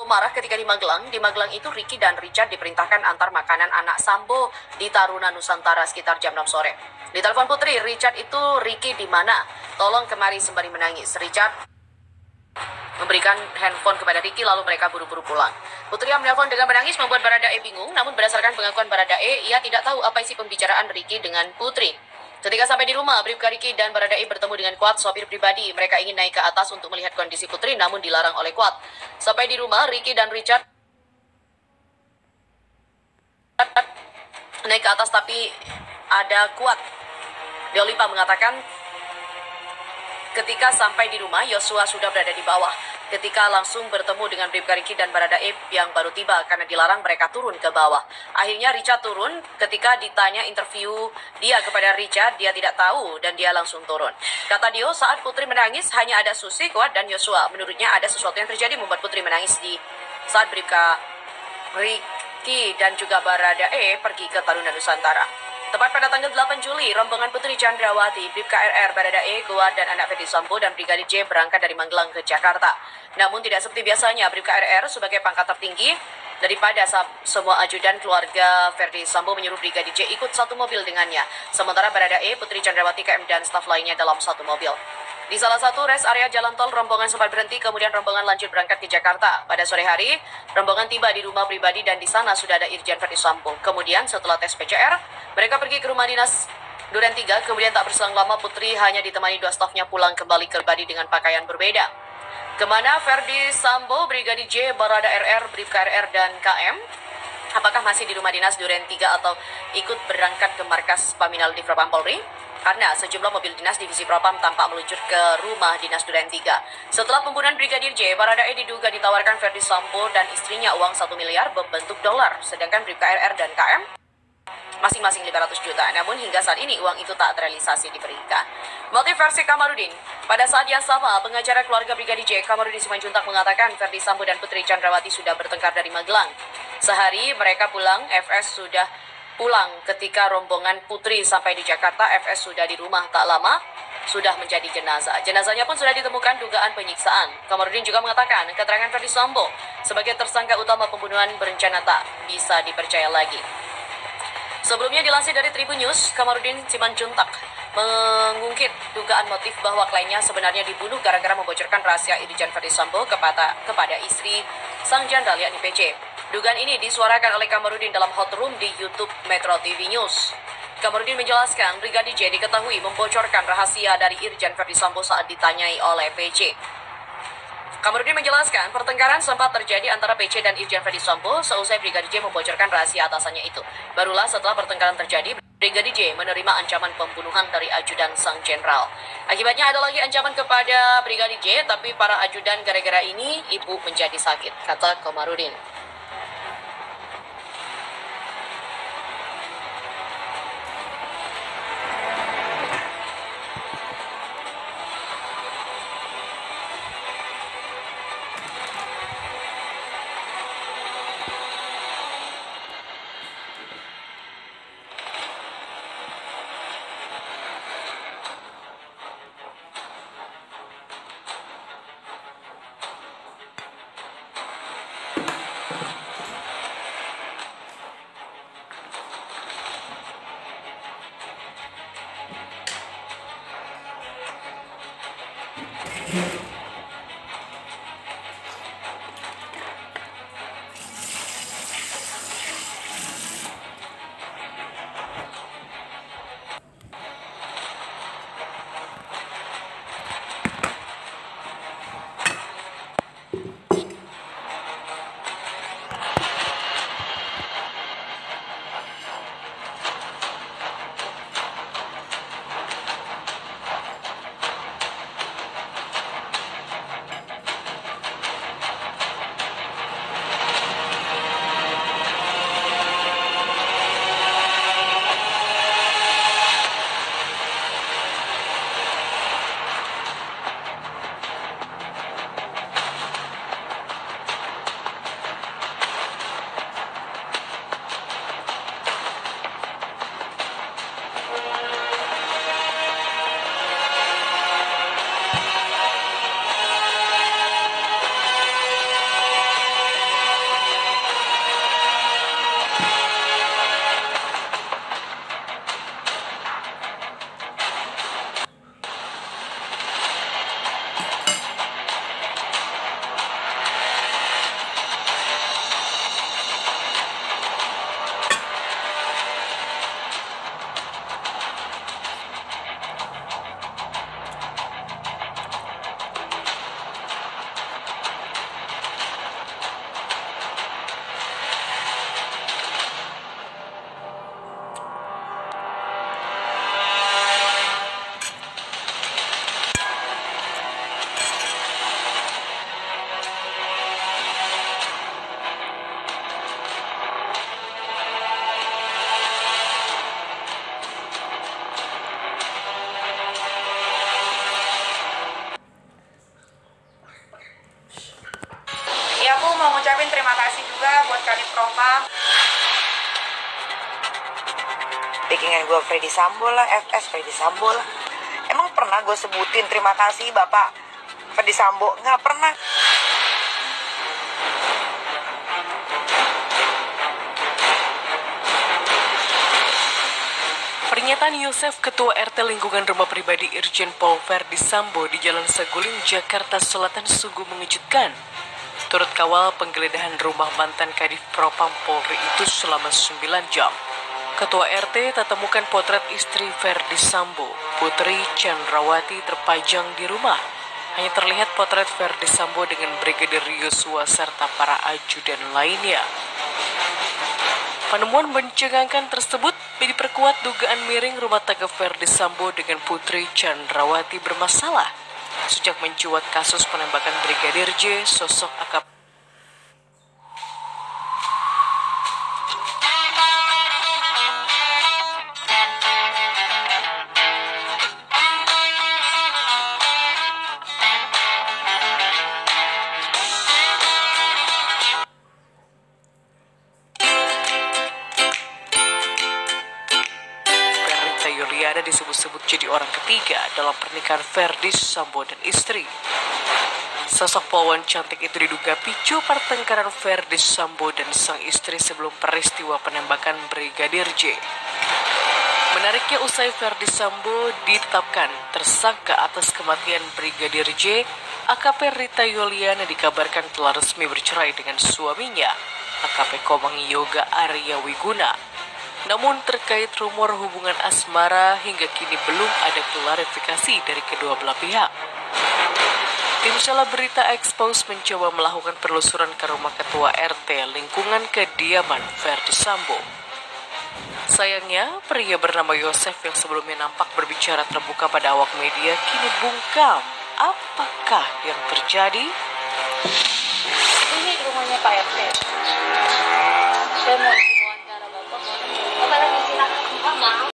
marah ketika di Magelang. Di Magelang itu Ricky dan Richard diperintahkan antar makanan anak Sambo di Taruna Nusantara sekitar jam 6 sore. Di telepon Putri, Richard itu, "Ricky di mana? Tolong kemari," sembari menangis. Richard memberikan handphone kepada Ricky, lalu mereka buru-buru pulang. Putri yang menelpon dengan menangis membuat Baradae bingung, namun berdasarkan pengakuan Baradae, ia tidak tahu apa isi pembicaraan Ricky dengan Putri. Ketika sampai di rumah, Bribka Ricky dan Baradae bertemu dengan Kuat, sopir pribadi. Mereka ingin naik ke atas untuk melihat kondisi Putri, namun dilarang oleh Kuat. Sampai di rumah, Ricky dan Richard naik ke atas, tapi ada Kuat. Deolipa mengatakan ketika sampai di rumah, Yosua sudah berada di bawah. Ketika langsung bertemu dengan Bribka Ricky dan Baradae yang baru tiba karena dilarang mereka turun ke bawah. Akhirnya Richard turun. Ketika ditanya interview dia kepada Richard, dia tidak tahu dan dia langsung turun. Kata Dio, saat Putri menangis hanya ada Susi, Kuat, dan Yosua. Menurutnya ada sesuatu yang terjadi membuat Putri menangis di saat Bribka Ricky dan juga Baradae pergi ke Taruna Nusantara. Tepat pada tanggal 8 Juli, rombongan Putri Chandrawati, Bribka RR, Baradae, Kuat, dan anak Ferdi Sambo dan Brigadir J berangkat dari Magelang ke Jakarta. Namun tidak seperti biasanya, Bribka RR sebagai pangkat tertinggi daripada semua ajudan keluarga Ferdi Sambo menyuruh Brigadir J ikut satu mobil dengannya. Sementara Baradae, Putri Chandrawati, KM, dan staf lainnya dalam satu mobil. Di salah satu rest area jalan tol, rombongan sempat berhenti, kemudian rombongan lanjut berangkat ke Jakarta. Pada sore hari, rombongan tiba di rumah pribadi dan di sana sudah ada Irjen Ferdi Sambo. Kemudian setelah tes PCR, mereka pergi ke rumah dinas Duren 3, kemudian tak berselang lama Putri hanya ditemani dua stafnya pulang kembali ke pribadi dengan pakaian berbeda. Kemana Ferdi Sambo, Brigadir J, Barada RR, Bribka RR, dan KM? Apakah masih di rumah dinas Duren 3 atau ikut berangkat ke markas Paminal di Propam Polri? Karena sejumlah mobil dinas divisi Propam tampak meluncur ke rumah dinas Duren 3. Setelah pembunuhan Brigadir J, Baradae diduga ditawarkan Ferdi Sambo dan istrinya uang 1 miliar berbentuk dolar, sedangkan Bribka RR dan KM masing-masing 500 juta. Namun hingga saat ini uang itu tak terrealisasi diberikan. Motif versi Kamarudin. Pada saat yang sama, pengacara keluarga Brigadir J, Kamarudin Simanjuntak, mengatakan Ferdi Sambo dan Putri Chandrawati sudah bertengkar dari Magelang. Sehari mereka pulang, FS sudah pulang. Ketika rombongan Putri sampai di Jakarta, FS sudah di rumah. Tak lama sudah menjadi jenazah. Jenazahnya pun sudah ditemukan dugaan penyiksaan. Kamarudin juga mengatakan keterangan Ferdi Sambo sebagai tersangka utama pembunuhan berencana tak bisa dipercaya lagi. Sebelumnya dilansir dari Tribun News, Kamarudin Simanjuntak mengungkit dugaan motif bahwa kliennya sebenarnya dibunuh gara-gara membocorkan rahasia Irjen Ferdi Sambo kepada istri sang jenderal yakni PC. Dugaan ini disuarakan oleh Kamarudin dalam hot room di YouTube Metro TV News. Kamarudin menjelaskan Brigadir J diketahui membocorkan rahasia dari Irjen Ferdi Sambo saat ditanyai oleh PC. Kamarudin menjelaskan pertengkaran sempat terjadi antara PC dan Irjen Ferdi Sambo seusai Brigadir J membocorkan rahasia atasannya itu. Barulah setelah pertengkaran terjadi, Brigadir J menerima ancaman pembunuhan dari ajudan sang jenderal. Akibatnya ada lagi ancaman kepada Brigadir J, tapi para ajudan gara-gara ini ibu menjadi sakit, kata Kamarudin. ucapin terima kasih juga buat Kadif Propam. Backingan gue Freddy Sambo lah, FS Freddy Sambo lah. Emang pernah gue sebutin terima kasih Bapak Freddy Sambo? Nggak pernah. Pernyataan Yosef, Ketua RT Lingkungan Rumah Pribadi Irjen Pol Verdi Sambo di Jalan Saguling, Jakarta Selatan sungguh mengejutkan. Turut kawal penggeledahan rumah mantan Kadif Propam Polri itu selama 9 jam. Ketua RT tak temukan potret istri Verdi Sambo, Putri Chandrawati, terpajang di rumah. Hanya terlihat potret Verdi Sambo dengan Brigadir Yosua serta para ajudan lainnya. Penemuan mencengangkan tersebut diperkuat dugaan miring rumah tangga Verdi Sambo dengan Putri Chandrawati bermasalah. Sejak mencuat kasus penembakan Brigadir J, sosok AKP Yuliana disebut-sebut jadi orang ketiga dalam pernikahan Verdi Sambo dan istri. Sosok polwan cantik itu diduga picu pertengkaran Verdi Sambo dan sang istri sebelum peristiwa penembakan Brigadir J. Menariknya, usai Verdi Sambo ditetapkan tersangka atas kematian Brigadir J, AKP Rita Yuliana dikabarkan telah resmi bercerai dengan suaminya, AKP Komang Yoga Arya Wiguna. Namun terkait rumor hubungan asmara hingga kini belum ada klarifikasi dari kedua belah pihak. Tim Selebrita Expose mencoba melakukan penelusuran ke rumah Ketua RT lingkungan kediaman Verdi Sambo. Sayangnya, pria bernama Yosef yang sebelumnya nampak berbicara terbuka pada awak media kini bungkam. Apakah yang terjadi? Ini rumahnya Pak RT. Saya mau